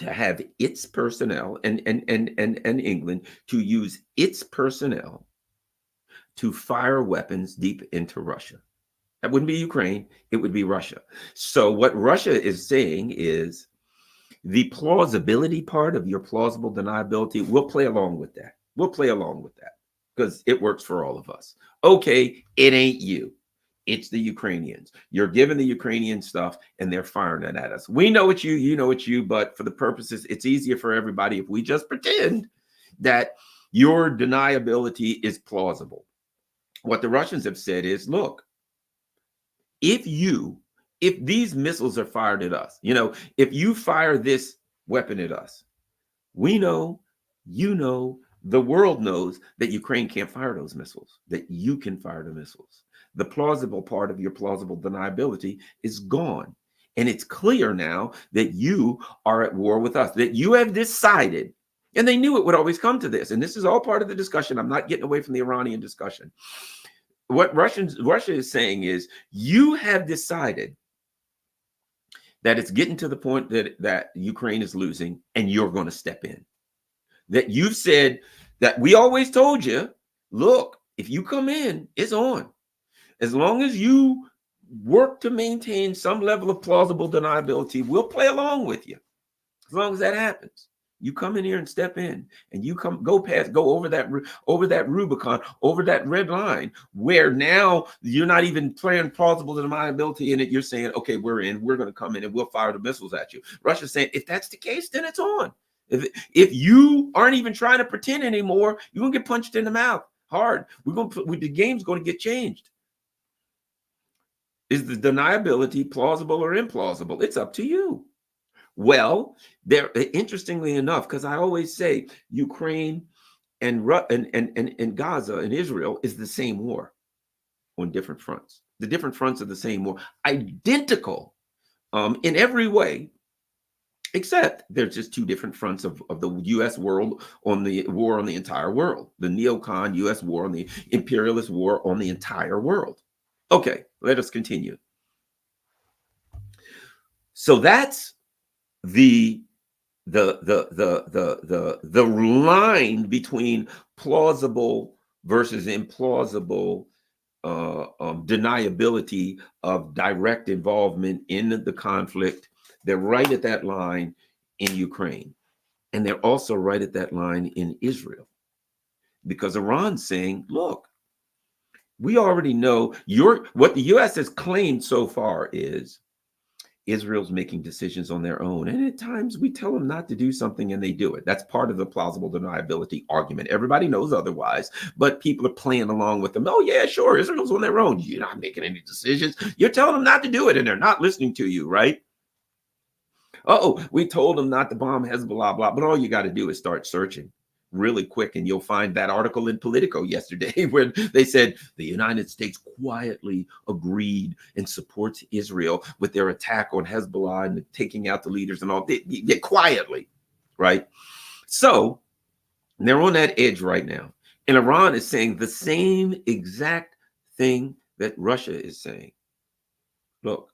Speaker 1: have its personnel and England to use its personnel to fire weapons deep into Russia. That wouldn't be Ukraine, it would be Russia. So what Russia is saying is the plausibility part of your plausible deniability, we'll play along with that. We'll play along with that because it works for all of us. Okay, it ain't you. It's the Ukrainians. You're giving the Ukrainian stuff and they're firing it at us. We know it's you, you know it's you, but for the purposes, it's easier for everybody if we just pretend that your deniability is plausible. What the Russians have said is, look, if these missiles are fired at us, if you fire this weapon at us, we know, the world knows that Ukraine can't fire those missiles, that you can fire the missiles. The plausible part of your plausible deniability is gone. And it's clear now that you are at war with us, that you have decided, and they knew it would always come to this. And this is all part of the discussion. I'm not getting away from the Iranian discussion. What Russia is saying is, you have decided that it's getting to the point that Ukraine is losing and you're going to step in. That you've said that we always told you, look, if you come in, it's on. As long as you work to maintain some level of plausible deniability, we'll play along with you. As long as that happens, you come in here and step in, and you go over that Rubicon, over that red line, where now you're not even playing plausible deniability in it. You're saying, okay, we're going to come in and we'll fire the missiles at you. Russia's saying, if that's the case, then it's on. If you aren't even trying to pretend anymore, you're gonna get punched in the mouth hard. The game's going to get changed. Is the deniability plausible or implausible? It's up to you. Well, there, interestingly enough, because I always say Ukraine and Gaza and Israel is the same war on different fronts. The different fronts of the same war, identical in every way, except they're just two different fronts of the U.S. world on the war on the entire world, the neocon U.S. war on the imperialist war on the entire world. Okay, let us continue. So that's the line between plausible versus implausible deniability of direct involvement in the conflict. They're right at that line in Ukraine. And they're also right at that line in Israel. Because Iran's saying, look, we already know what the U.S. has claimed so far is Israel's making decisions on their own. And at times we tell them not to do something and they do it. That's part of the plausible deniability argument. Everybody knows otherwise, but people are playing along with them. Oh, yeah, sure. Israel's on their own. You're not making any decisions. You're telling them not to do it and they're not listening to you, right? Oh, we told them not to bomb Hezbollah, blah, but all you got to do is start searching really quick, and you'll find that article in Politico yesterday where they said the United States quietly agreed and supports Israel with their attack on Hezbollah and taking out the leaders and all. They quietly, right? So they're on that edge right now. And Iran is saying the same exact thing that Russia is saying. Look,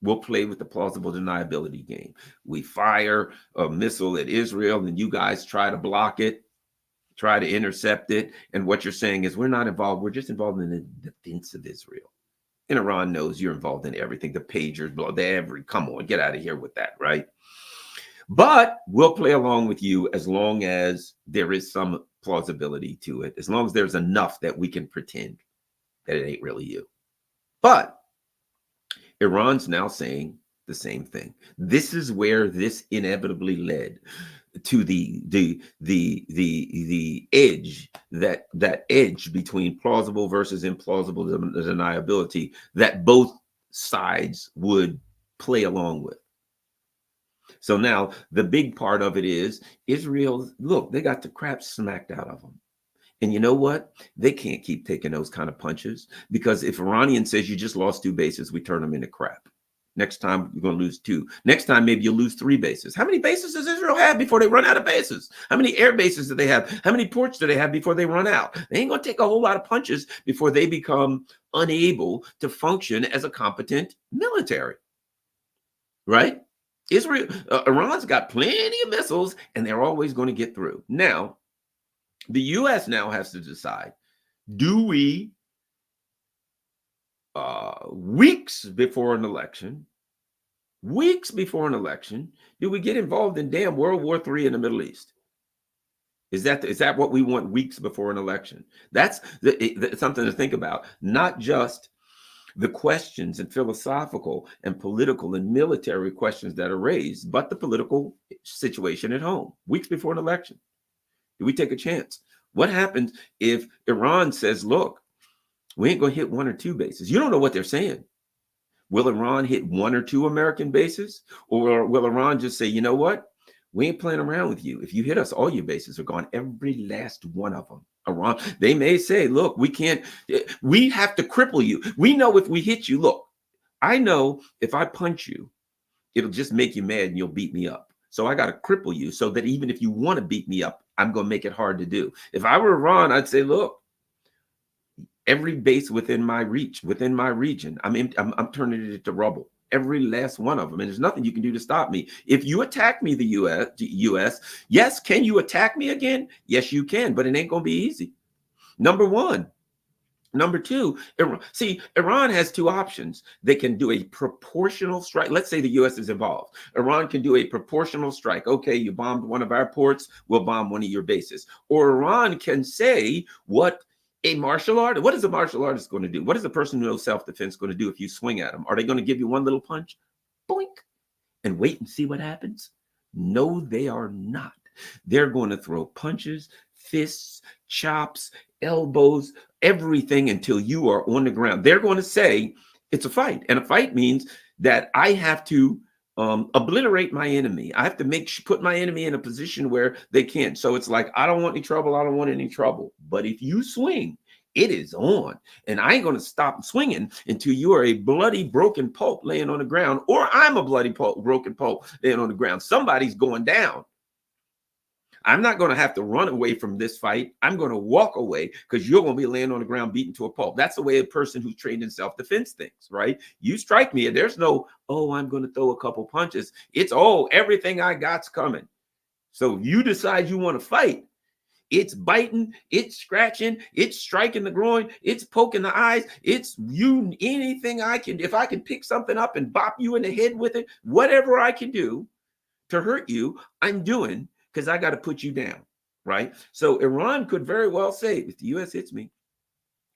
Speaker 1: we'll play with the plausible deniability game. We fire a missile at Israel and you guys try to block it, try to intercept it. And what you're saying is we're not involved. We're just involved in the defense of Israel. And Iran knows you're involved in everything. The pagers, come on, get out of here with that, right? But we'll play along with you as long as there is some plausibility to it, as long as there's enough that we can pretend that it ain't really you. But Iran's now saying the same thing. This is where this inevitably led to the edge, that edge between plausible versus implausible deniability that both sides would play along with. So now the big part of it is Israel, look, they got the crap smacked out of them. And you know what? They can't keep taking those kind of punches, because if Iranian says you just lost 2 bases, we turn them into crap. Next time you're going to lose 2. Next time maybe you'll lose 3 bases. How many bases does Israel have before they run out of bases? How many air bases do they have? How many ports do they have before they run out? They ain't going to take a whole lot of punches before they become unable to function as a competent military. Right? Iran's got plenty of missiles and they're always going to get through. Now, the U.S. now has to decide, do we, weeks before an election, do we get involved in damn World War III in the Middle East? Is that what we want weeks before an election? That's something to think about, not just the questions and philosophical and political and military questions that are raised, but the political situation at home, weeks before an election. Do we take a chance? What happens if Iran says, look, we ain't going to hit 1 or 2 bases? You don't know what they're saying. Will Iran hit 1 or 2 American bases? Or will Iran just say, you know what? We ain't playing around with you. If you hit us, all your bases are gone. Every last one of them. Iran, they may say, look, we have to cripple you. We know if we hit you, look, I know if I punch you, it'll just make you mad and you'll beat me up. So I got to cripple you so that even if you want to beat me up, I'm going to make it hard to do. If I were Iran, I'd say, look, every base within my reach, within my region, I'm turning it into rubble. Every last one of them. And there's nothing you can do to stop me. If you attack me, the U.S., yes, can you attack me again? Yes, you can, but it ain't going to be easy. Number one. Number two, Iran has 2 options. They can do a proportional strike. Let's say the U.S. is involved. Iran can do a proportional strike. Okay, you bombed one of our ports, we'll bomb one of your bases. Or Iran can say what a martial artist, what is a martial artist going to do? What is a person who knows self-defense going to do if you swing at them? Are they going to give you one little punch? Boink. And wait and see what happens? No, they are not. They're going to throw punches, fists, chops, elbows, everything until you are on the ground. They're going to say it's a fight. And a fight means that I have to obliterate my enemy. I have to put my enemy in a position where they can't. So it's like, I don't want any trouble. I don't want any trouble. But if you swing, it is on. And I ain't going to stop swinging until you are a bloody, broken pulp laying on the ground, or I'm a bloody, broken pulp laying on the ground. Somebody's going down. I'm not going to have to run away from this fight. I'm going to walk away because you're going to be laying on the ground beaten to a pulp. That's the way a person who's trained in self-defense thinks, right? You strike me and there's no, oh, I'm going to throw a couple punches. It's, oh, everything I got's coming. So you decide you want to fight. It's biting, it's scratching, it's striking the groin, it's poking the eyes, it's you, anything I can, if I can pick something up and bop you in the head with it, whatever I can do to hurt you, I'm doing, because I got to put you down, right? So Iran could very well say, if the U.S. hits me,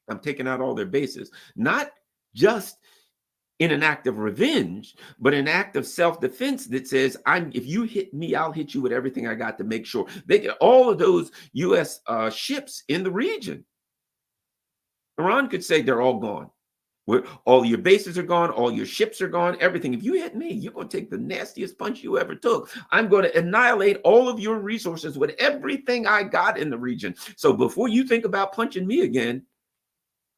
Speaker 1: I'm taking out all their bases, not just in an act of revenge, but an act of self-defense that says, if you hit me, I'll hit you with everything I got to make sure. They get all of those U.S. Ships in the region. Iran could say they're all gone. All your bases are gone, all your ships are gone, everything. If you hit me, you're going to take the nastiest punch you ever took. I'm going to annihilate all of your resources with everything I got in the region. So before you think about punching me again,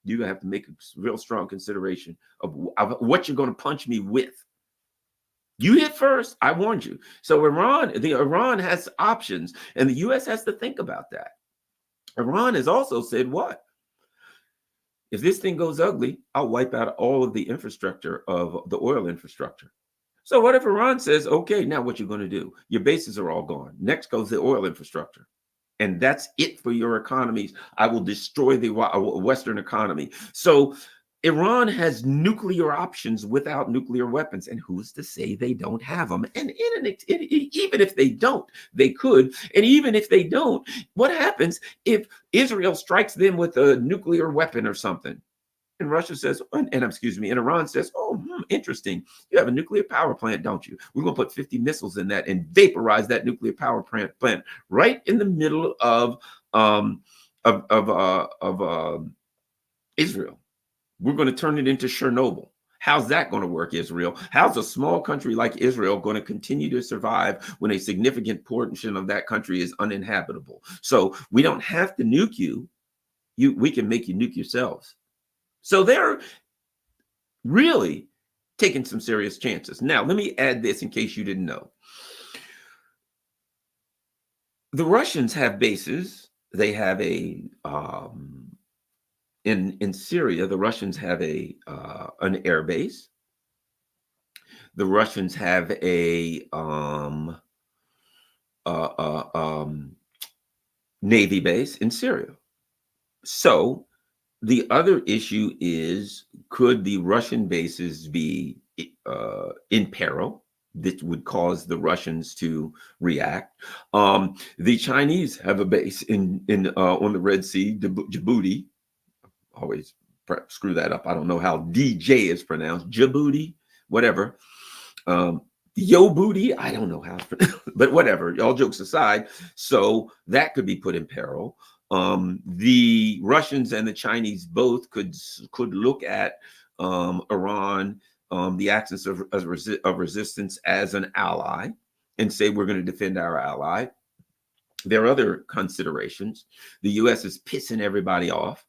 Speaker 1: you have to make a real strong consideration of what you're going to punch me with. You hit first. I warned you. So Iran has options, and the U.S. has to think about that. Iran has also said, what? If this thing goes ugly, I'll wipe out all of the infrastructure of the oil infrastructure. So what if Iran says, okay, now what you're going to do? Your bases are all gone. Next goes the oil infrastructure. And that's it for your economies. I will destroy the Western economy. So Iran has nuclear options without nuclear weapons. And who's to say they don't have them? And even if they don't, they could. And even if they don't, what happens if Israel strikes them with a nuclear weapon or something? And Russia says, and Iran says, oh, interesting. You have a nuclear power plant, don't you? We're going to put 50 missiles in that and vaporize that nuclear power plant right in the middle of Israel. We're going to turn it into Chernobyl. How's that going to work, Israel? How's a small country like Israel going to continue to survive when a significant portion of that country is uninhabitable? So we don't have to nuke you. We can make you nuke yourselves. So they're really taking some serious chances. Now, let me add this in case you didn't know. The Russians have bases. They have in Syria, the Russians have an air base. The Russians have a Navy base in Syria. So the other issue is, could the Russian bases be in peril? That would cause the Russians to react. The Chinese have a base on the Red Sea, Djibouti. Always screw that up. I don't know how DJ is pronounced. Djibouti, whatever. Yo booty, I don't know how it's pronounced, but whatever. All jokes aside, so that could be put in peril. The Russians and the Chinese both could look at Iran, the axis of resistance, as an ally and say, we're going to defend our ally. There are other considerations. The U.S. is pissing everybody off.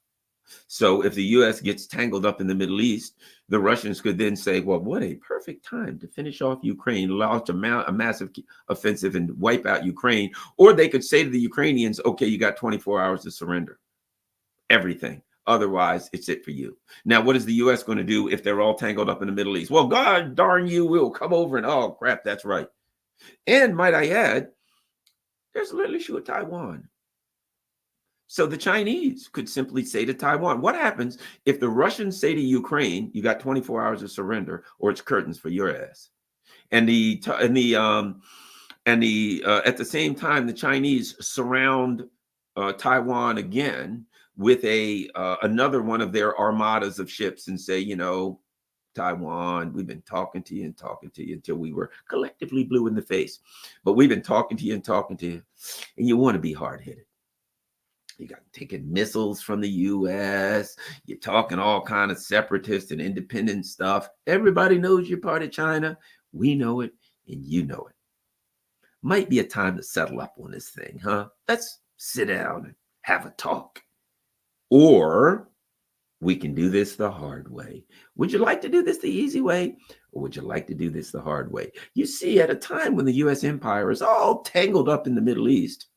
Speaker 1: So if the U.S. gets tangled up in the Middle East, the Russians could then say, well, what a perfect time to finish off Ukraine, launch a massive offensive and wipe out Ukraine. Or they could say to the Ukrainians, okay, you got 24 hours to surrender everything. Otherwise, it's it for you. Now, what is the U.S. going to do if they're all tangled up in the Middle East? Well, God darn you, we'll come over and, oh, crap, that's right. And might I add, there's a little issue with Taiwan. So the Chinese could simply say to Taiwan, what happens if the Russians say to Ukraine, you got 24 hours to surrender or it's curtains for your ass? And at the same time, the Chinese surround Taiwan again with another one of their armadas of ships and say, you know, Taiwan, we've been talking to you until we were collectively blue in the face. But we've been talking to you, and you want to be hard-headed. You got taking missiles from the U.S. You're talking all kind of separatist and independent stuff. Everybody knows you're part of China. We know it. and you know it. Might be a time to settle up on this thing, huh? Let's sit down and have a talk. Or we can do this the hard way. Would you like to do this the easy way? Or would you like to do this the hard way? You see, at a time when the U.S. empire is all tangled up in the Middle East,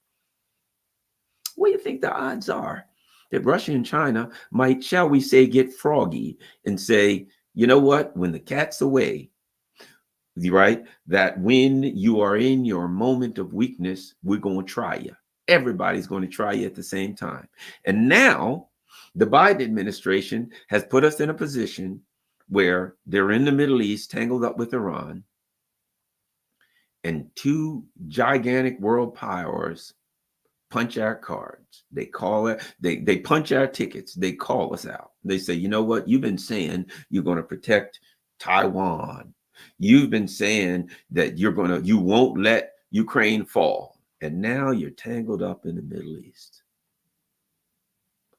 Speaker 1: what do you think the odds are that Russia and China might, shall we say, get froggy and say, you know what, when the cat's away, right, that when you are in your moment of weakness, we're going to try you. Everybody's going to try you at the same time. And now the Biden administration has put us in a position where they're in the Middle East, tangled up with Iran, and two gigantic world powers punch our cards. They call it, they punch our tickets. They call us out. They say, you know what? You've been saying you're going to protect Taiwan. You've been saying that you won't let Ukraine fall. And now you're tangled up in the Middle East.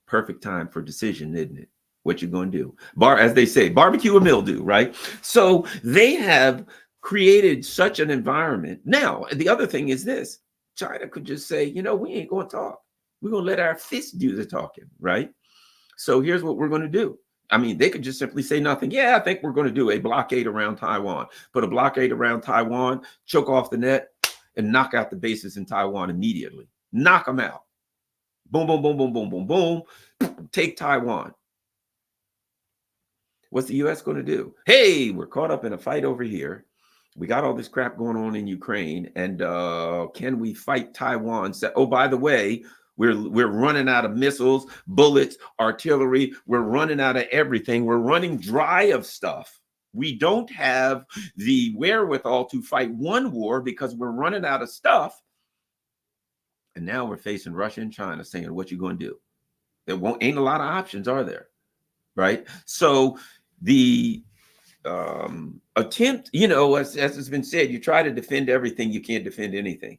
Speaker 1: Perfect time for decision, isn't it? What you're going to do. As they say, barbecue or mildew, right? So they have created such an environment. Now, the other thing is this. China could just say, you know, we ain't going to talk. We're going to let our fists do the talking, right? So here's what we're going to do. I mean, they could just simply say nothing. Yeah, I think we're going to do a blockade around Taiwan. Put a blockade around Taiwan, choke off the net, and knock out the bases in Taiwan immediately. Knock them out. Boom, boom, boom, boom, boom, boom, boom. Take Taiwan. What's the U.S. going to do? Hey, we're caught up in a fight over here. We got all this crap going on in Ukraine, and can we fight Taiwan? Oh, by the way, we're running out of missiles, bullets, artillery. We're running out of everything. We're running dry of stuff. We don't have the wherewithal to fight one war because we're running out of stuff. And now we're facing Russia and China saying, what you going to do? There ain't a lot of options, are there? Right? So the attempt, you know, as has been said, you try to defend everything, you can't defend anything.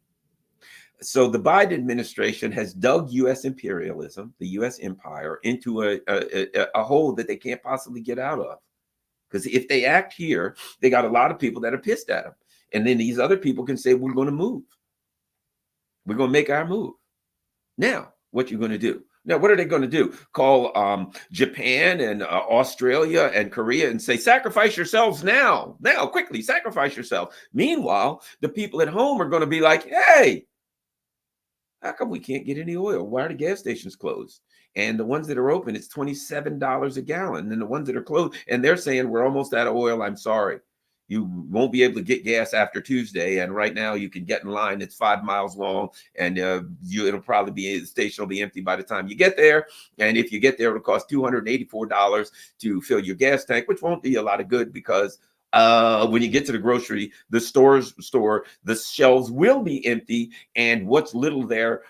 Speaker 1: So the Biden administration has dug U.S. imperialism, the U.S. empire, into a hole that they can't possibly get out of. Because if they act here, they got a lot of people that are pissed at them. And then these other people can say, we're going to move. We're going to make our move. Now, what you going to do? Now, what are they going to do? Call Japan and Australia and Korea and say, sacrifice yourselves now, quickly, sacrifice yourself. Meanwhile, the people at home are going to be like, hey, how come we can't get any oil? Why are the gas stations closed? And the ones that are open, it's $27 a gallon. And the ones that are closed, and they're saying, we're almost out of oil. I'm sorry. You won't be able to get gas after Tuesday. And right now you can get in line. It's 5 miles long, and it'll probably be, the station will be empty by the time you get there. And if you get there, it'll cost $284 to fill your gas tank, which won't be a lot of good because when you get to the grocery, the store, the shelves will be empty, and what's little there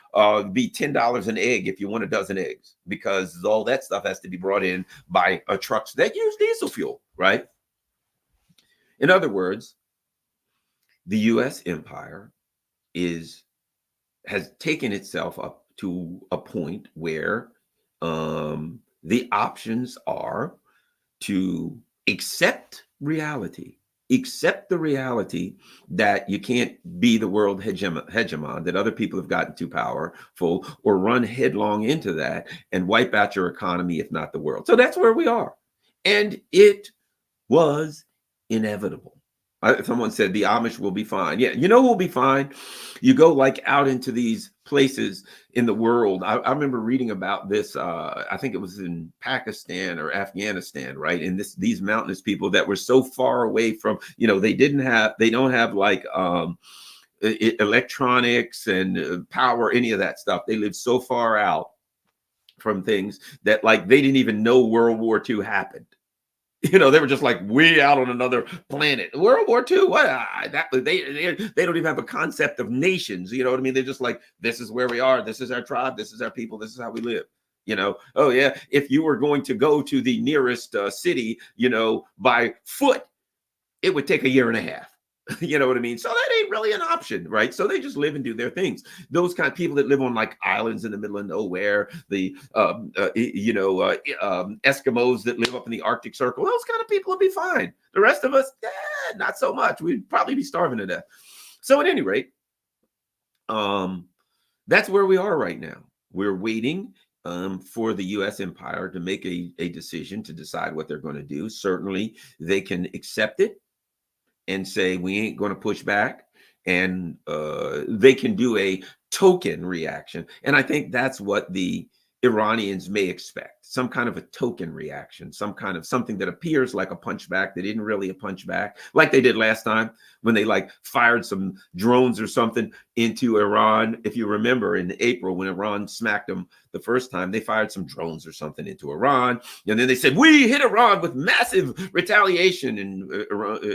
Speaker 1: be $10 an egg if you want a dozen eggs, because all that stuff has to be brought in by trucks that use diesel fuel, right? In other words, the U.S. empire has taken itself up to a point where the options are to accept reality, accept the reality that you can't be the world hegemon, that other people have gotten too powerful, or run headlong into that and wipe out your economy, if not the world. So that's where we are. And it was inevitable. Someone said the Amish will be fine. Yeah, you know who will be fine? You go like out into these places in the world. I remember reading about this. I think it was in Pakistan or Afghanistan, right? And these mountainous people that were so far away from, you know, they don't have like electronics and power, any of that stuff. They live so far out from things that like they didn't even know World War II happened. You know, they were just like way out on another planet. World War II, what? They don't even have a concept of nations. You know what I mean? They're just like, this is where we are. This is our tribe. This is our people. This is how we live. You know, oh yeah, if you were going to go to the nearest city, you know, by foot, it would take a year and a half. You know what I mean? So that ain't really an option, right? So they just live and do their things. Those kind of people that live on like islands in the middle of nowhere, the Eskimos that live up in the Arctic Circle, those kind of people will be fine. The rest of us, not so much. We'd probably be starving to death. So at any rate, um, that's where we are right now. We're waiting for the U.S. empire to make a decision to decide what they're going to do. Certainly, they can accept it and say we ain't going to push back, and they can do a token reaction. And I think that's what the Iranians may expect, some kind of a token reaction, some kind of something that appears like a punchback that isn't really a punchback, like they did last time when they like fired some drones or something into Iran. If you remember in April when Iran smacked them the first time, they fired some drones or something into Iran. And then they said, we hit Iran with massive retaliation. And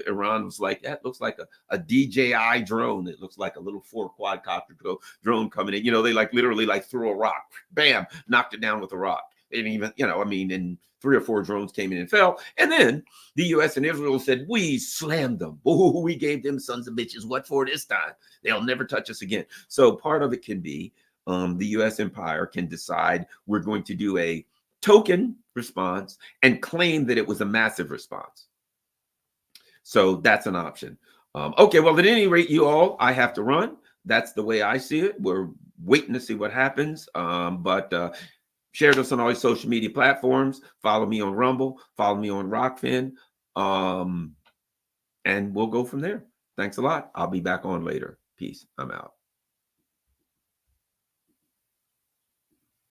Speaker 1: Iran was like, that looks like a DJI drone. It looks like a little 4 quadcopter drone coming in. They like literally like threw a rock, bam, knocked it down with a rock. They didn't even, and 3 or 4 drones came in and fell. And then the U.S. and Israel said, we slammed them. Ooh, we gave them sons of bitches. What for this time? They'll never touch us again. So part of it can be the U.S. empire can decide we're going to do a token response and claim that it was a massive response. So that's an option. Okay, well, at any rate, you all, I have to run. That's the way I see it. We're waiting to see what happens. But share this on all your social media platforms. Follow me on Rumble. Follow me on Rockfin. And we'll go from there. Thanks a lot. I'll be back on later. Peace. I'm out.